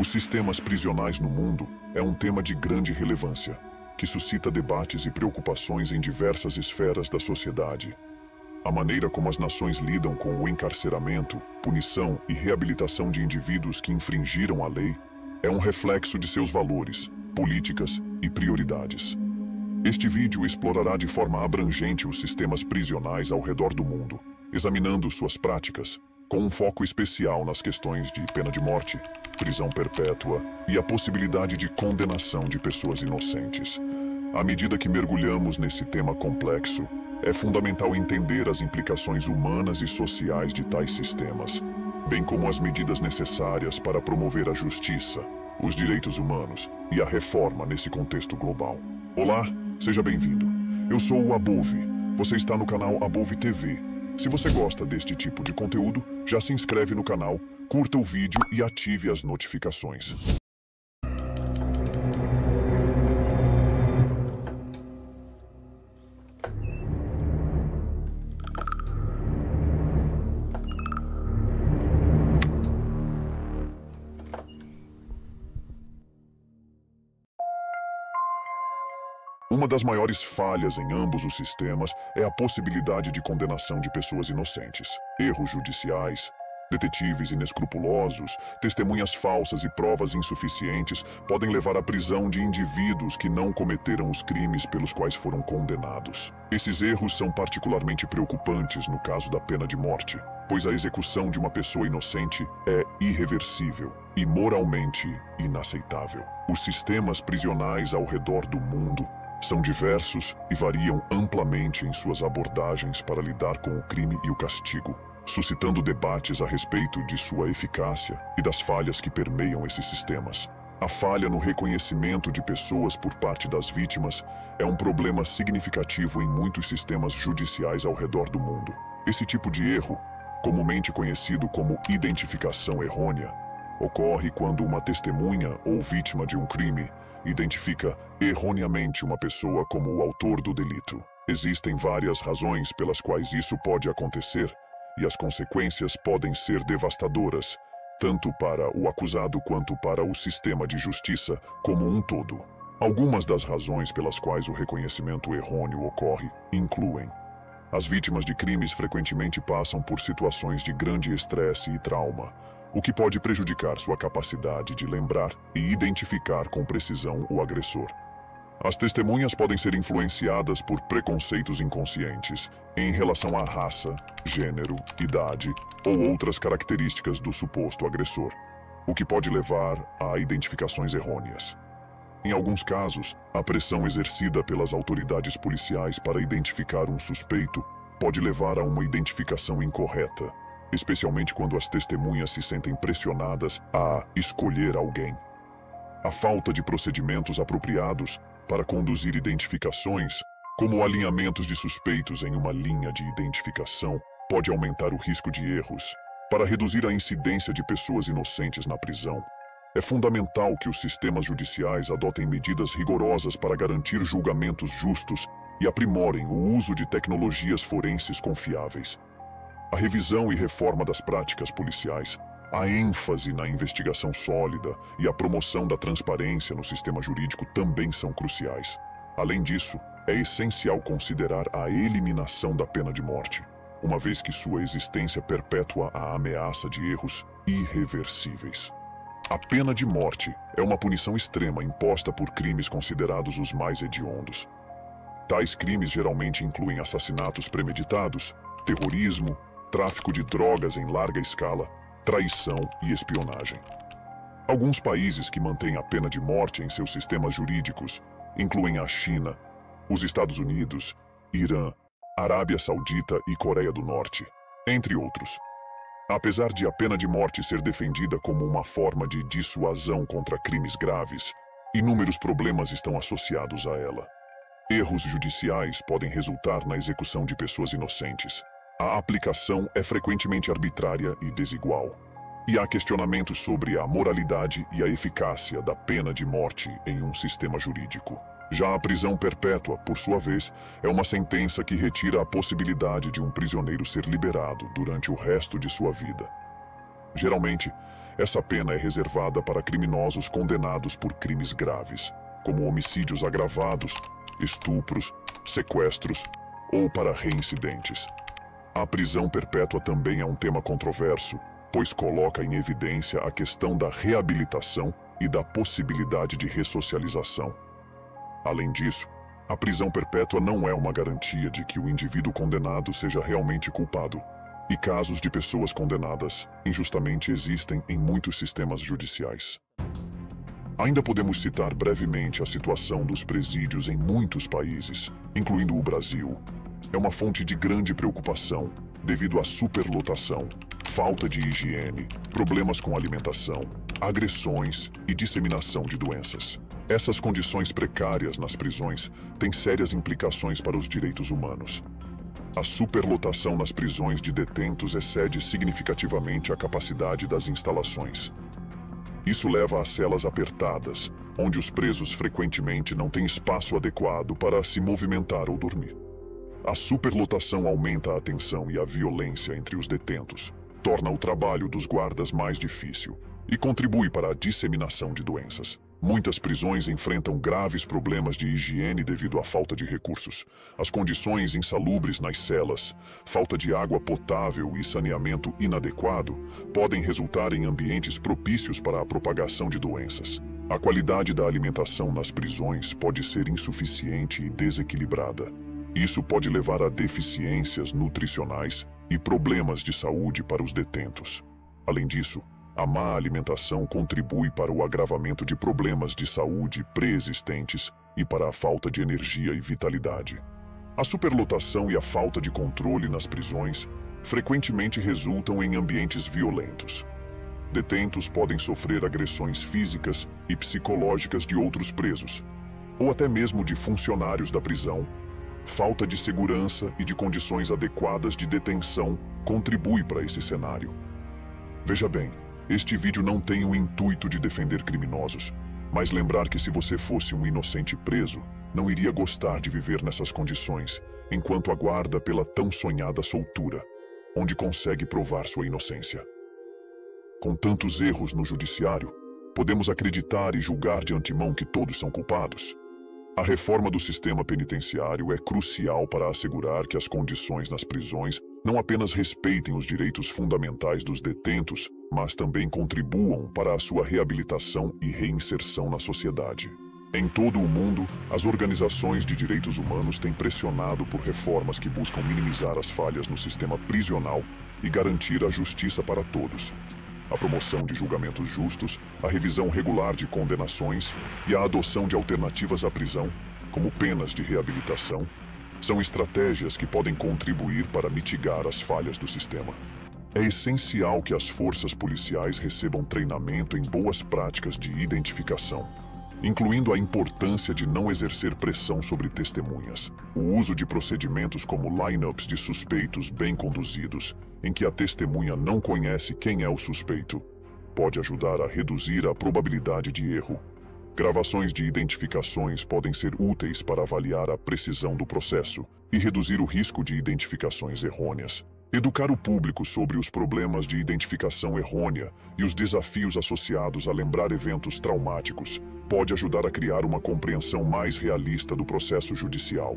Os sistemas prisionais no mundo é um tema de grande relevância, que suscita debates e preocupações em diversas esferas da sociedade. A maneira como as nações lidam com o encarceramento, punição e reabilitação de indivíduos que infringiram a lei é um reflexo de seus valores, políticas e prioridades. Este vídeo explorará de forma abrangente os sistemas prisionais ao redor do mundo, examinando suas práticas, com um foco especial nas questões de pena de morte, prisão perpétua e a possibilidade de condenação de pessoas inocentes. À medida que mergulhamos nesse tema complexo, é fundamental entender as implicações humanas e sociais de tais sistemas, bem como as medidas necessárias para promover a justiça, os direitos humanos e a reforma nesse contexto global. Olá, seja bem-vindo. Eu sou o Above. Você está no canal Above TV. Se você gosta deste tipo de conteúdo, já se inscreve no canal, curta o vídeo e ative as notificações. Uma das maiores falhas em ambos os sistemas é a possibilidade de condenação de pessoas inocentes. Erros judiciais, detetives inescrupulosos, testemunhas falsas e provas insuficientes podem levar à prisão de indivíduos que não cometeram os crimes pelos quais foram condenados. Esses erros são particularmente preocupantes no caso da pena de morte, pois a execução de uma pessoa inocente é irreversível e moralmente inaceitável. Os sistemas prisionais ao redor do mundo são diversos e variam amplamente em suas abordagens para lidar com o crime e o castigo, suscitando debates a respeito de sua eficácia e das falhas que permeiam esses sistemas. A falha no reconhecimento de pessoas por parte das vítimas é um problema significativo em muitos sistemas judiciais ao redor do mundo. Esse tipo de erro, comumente conhecido como identificação errônea, ocorre quando uma testemunha ou vítima de um crime identifica erroneamente uma pessoa como o autor do delito. Existem várias razões pelas quais isso pode acontecer, e as consequências podem ser devastadoras, tanto para o acusado quanto para o sistema de justiça como um todo. Algumas das razões pelas quais o reconhecimento errôneo ocorre incluem: as vítimas de crimes frequentemente passam por situações de grande estresse e trauma, o que pode prejudicar sua capacidade de lembrar e identificar com precisão o agressor. As testemunhas podem ser influenciadas por preconceitos inconscientes em relação à raça, gênero, idade ou outras características do suposto agressor, o que pode levar a identificações errôneas. Em alguns casos, a pressão exercida pelas autoridades policiais para identificar um suspeito pode levar a uma identificação incorreta, especialmente quando as testemunhas se sentem pressionadas a escolher alguém. A falta de procedimentos apropriados para conduzir identificações, como alinhamentos de suspeitos em uma linha de identificação, pode aumentar o risco de erros. Para reduzir a incidência de pessoas inocentes na prisão, é fundamental que os sistemas judiciais adotem medidas rigorosas para garantir julgamentos justos e aprimorem o uso de tecnologias forenses confiáveis. A revisão e reforma das práticas policiais, a ênfase na investigação sólida e a promoção da transparência no sistema jurídico também são cruciais. Além disso, é essencial considerar a eliminação da pena de morte, uma vez que sua existência perpétua a ameaça de erros irreversíveis. A pena de morte é uma punição extrema imposta por crimes considerados os mais hediondos. Tais crimes geralmente incluem assassinatos premeditados, terrorismo, tráfico de drogas em larga escala, traição e espionagem. Alguns países que mantêm a pena de morte em seus sistemas jurídicos incluem a China, os Estados Unidos, Irã, Arábia Saudita e Coreia do Norte, entre outros. Apesar de a pena de morte ser defendida como uma forma de dissuasão contra crimes graves, inúmeros problemas estão associados a ela. Erros judiciais podem resultar na execução de pessoas inocentes. A aplicação é frequentemente arbitrária e desigual, e há questionamentos sobre a moralidade e a eficácia da pena de morte em um sistema jurídico. Já a prisão perpétua, por sua vez, é uma sentença que retira a possibilidade de um prisioneiro ser liberado durante o resto de sua vida. Geralmente, essa pena é reservada para criminosos condenados por crimes graves, como homicídios agravados, estupros, sequestros ou para reincidentes. A prisão perpétua também é um tema controverso, pois coloca em evidência a questão da reabilitação e da possibilidade de ressocialização. Além disso, a prisão perpétua não é uma garantia de que o indivíduo condenado seja realmente culpado, e casos de pessoas condenadas injustamente existem em muitos sistemas judiciais. Ainda podemos citar brevemente a situação dos presídios em muitos países, incluindo o Brasil. É uma fonte de grande preocupação devido à superlotação, falta de higiene, problemas com alimentação, agressões e disseminação de doenças. Essas condições precárias nas prisões têm sérias implicações para os direitos humanos. A superlotação nas prisões de detentos excede significativamente a capacidade das instalações. Isso leva a celas apertadas, onde os presos frequentemente não têm espaço adequado para se movimentar ou dormir. A superlotação aumenta a tensão e a violência entre os detentos, torna o trabalho dos guardas mais difícil e contribui para a disseminação de doenças. Muitas prisões enfrentam graves problemas de higiene devido à falta de recursos. As condições insalubres nas celas, falta de água potável e saneamento inadequado podem resultar em ambientes propícios para a propagação de doenças. A qualidade da alimentação nas prisões pode ser insuficiente e desequilibrada. Isso pode levar a deficiências nutricionais e problemas de saúde para os detentos. Além disso, a má alimentação contribui para o agravamento de problemas de saúde pré-existentes e para a falta de energia e vitalidade. A superlotação e a falta de controle nas prisões frequentemente resultam em ambientes violentos. Detentos podem sofrer agressões físicas e psicológicas de outros presos, ou até mesmo de funcionários da prisão. Falta de segurança e de condições adequadas de detenção contribui para esse cenário. Veja bem, este vídeo não tem o intuito de defender criminosos, mas lembrar que se você fosse um inocente preso, não iria gostar de viver nessas condições, enquanto aguarda pela tão sonhada soltura, onde consegue provar sua inocência. Com tantos erros no judiciário, podemos acreditar e julgar de antemão que todos são culpados? A reforma do sistema penitenciário é crucial para assegurar que as condições nas prisões não apenas respeitem os direitos fundamentais dos detentos, mas também contribuam para a sua reabilitação e reinserção na sociedade. Em todo o mundo, as organizações de direitos humanos têm pressionado por reformas que buscam minimizar as falhas no sistema prisional e garantir a justiça para todos. A promoção de julgamentos justos, a revisão regular de condenações e a adoção de alternativas à prisão, como penas de reabilitação, são estratégias que podem contribuir para mitigar as falhas do sistema. É essencial que as forças policiais recebam treinamento em boas práticas de identificação, incluindo a importância de não exercer pressão sobre testemunhas, o uso de procedimentos como line-ups de suspeitos bem conduzidos, em que a testemunha não conhece quem é o suspeito, pode ajudar a reduzir a probabilidade de erro. Gravações de identificações podem ser úteis para avaliar a precisão do processo e reduzir o risco de identificações errôneas. Educar o público sobre os problemas de identificação errônea e os desafios associados a lembrar eventos traumáticos pode ajudar a criar uma compreensão mais realista do processo judicial.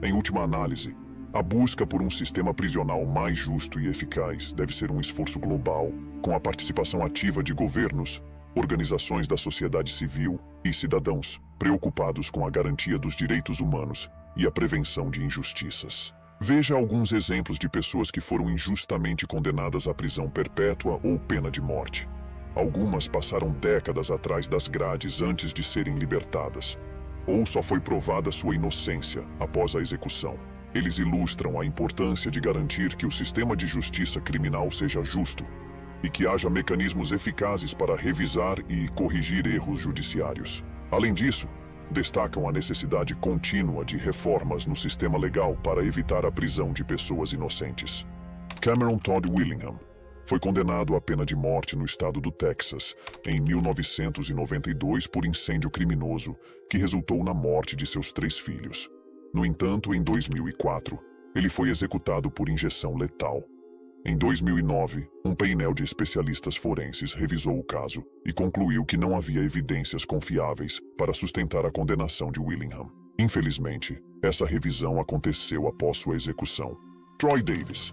Em última análise, a busca por um sistema prisional mais justo e eficaz deve ser um esforço global, com a participação ativa de governos, organizações da sociedade civil e cidadãos preocupados com a garantia dos direitos humanos e a prevenção de injustiças. Veja alguns exemplos de pessoas que foram injustamente condenadas à prisão perpétua ou pena de morte. Algumas passaram décadas atrás das grades antes de serem libertadas, ou só foi provada sua inocência após a execução. Eles ilustram a importância de garantir que o sistema de justiça criminal seja justo e que haja mecanismos eficazes para revisar e corrigir erros judiciários. Além disso, destacam a necessidade contínua de reformas no sistema legal para evitar a prisão de pessoas inocentes. Cameron Todd Willingham foi condenado à pena de morte no estado do Texas em 1992 por incêndio criminoso que resultou na morte de seus 3 filhos. No entanto, em 2004, ele foi executado por injeção letal. Em 2009, um painel de especialistas forenses revisou o caso e concluiu que não havia evidências confiáveis para sustentar a condenação de Willingham. Infelizmente, essa revisão aconteceu após sua execução. Troy Davis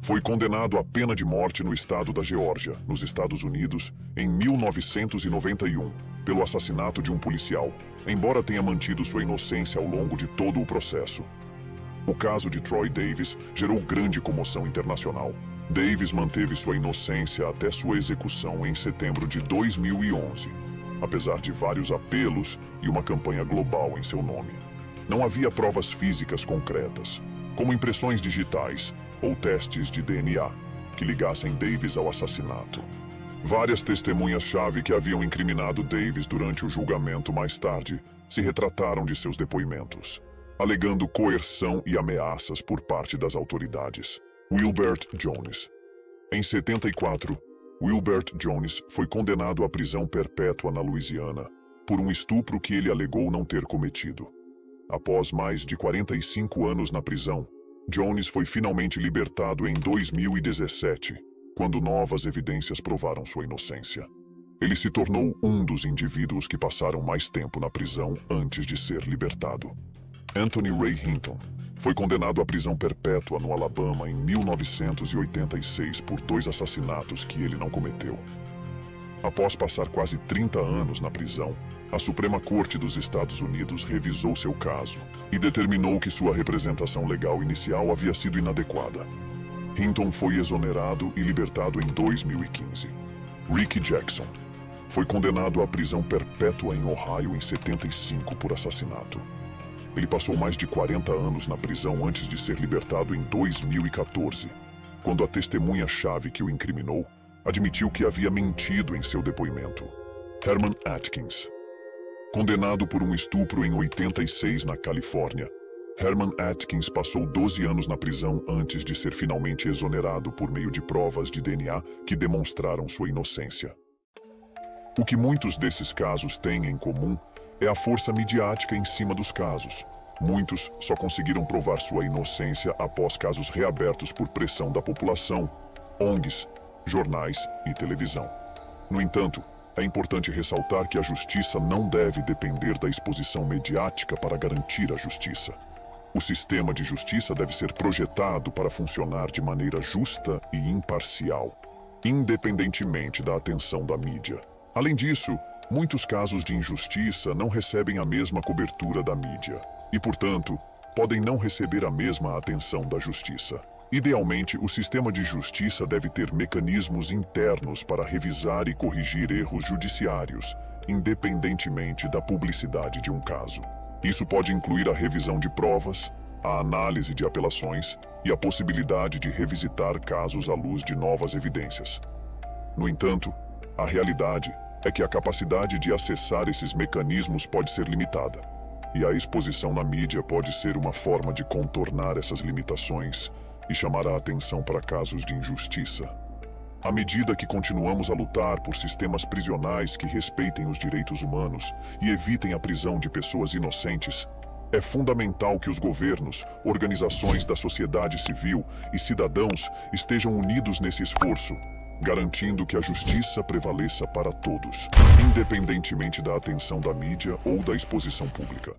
foi condenado à pena de morte no estado da Geórgia, nos Estados Unidos, em 1991, pelo assassinato de um policial, embora tenha mantido sua inocência ao longo de todo o processo. O caso de Troy Davis gerou grande comoção internacional. Davis manteve sua inocência até sua execução em setembro de 2011, apesar de vários apelos e uma campanha global em seu nome. Não havia provas físicas concretas, como impressões digitais ou testes de DNA, que ligassem Davis ao assassinato. Várias testemunhas-chave que haviam incriminado Davis durante o julgamento mais tarde se retrataram de seus depoimentos, alegando coerção e ameaças por parte das autoridades. Wilbert Jones. Em 74, Wilbert Jones foi condenado à prisão perpétua na Louisiana por um estupro que ele alegou não ter cometido. Após mais de 45 anos na prisão, Jones foi finalmente libertado em 2017, quando novas evidências provaram sua inocência. Ele se tornou um dos indivíduos que passaram mais tempo na prisão antes de ser libertado. Anthony Ray Hinton foi condenado à prisão perpétua no Alabama em 1986 por 2 assassinatos que ele não cometeu. Após passar quase 30 anos na prisão, a Suprema Corte dos Estados Unidos revisou seu caso e determinou que sua representação legal inicial havia sido inadequada. Hinton foi exonerado e libertado em 2015. Ricky Jackson foi condenado à prisão perpétua em Ohio em 75 por assassinato. Ele passou mais de 40 anos na prisão antes de ser libertado em 2014, quando a testemunha-chave que o incriminou admitiu que havia mentido em seu depoimento. Herman Atkins. Condenado por um estupro em 86 na Califórnia, Herman Atkins passou 12 anos na prisão antes de ser finalmente exonerado por meio de provas de DNA que demonstraram sua inocência. O que muitos desses casos têm em comum é a força midiática em cima dos casos. Muitos só conseguiram provar sua inocência após casos reabertos por pressão da população, ONGs, jornais e televisão. No entanto, é importante ressaltar que a justiça não deve depender da exposição mediática para garantir a justiça. O sistema de justiça deve ser projetado para funcionar de maneira justa e imparcial, independentemente da atenção da mídia. Além disso, muitos casos de injustiça não recebem a mesma cobertura da mídia e, portanto, podem não receber a mesma atenção da justiça. Idealmente, o sistema de justiça deve ter mecanismos internos para revisar e corrigir erros judiciários, independentemente da publicidade de um caso. Isso pode incluir a revisão de provas, a análise de apelações e a possibilidade de revisitar casos à luz de novas evidências. No entanto, a realidade é que a capacidade de acessar esses mecanismos pode ser limitada, e a exposição na mídia pode ser uma forma de contornar essas limitações e chamar a atenção para casos de injustiça. À medida que continuamos a lutar por sistemas prisionais que respeitem os direitos humanos e evitem a prisão de pessoas inocentes, é fundamental que os governos, organizações da sociedade civil e cidadãos estejam unidos nesse esforço, garantindo que a justiça prevaleça para todos, independentemente da atenção da mídia ou da exposição pública.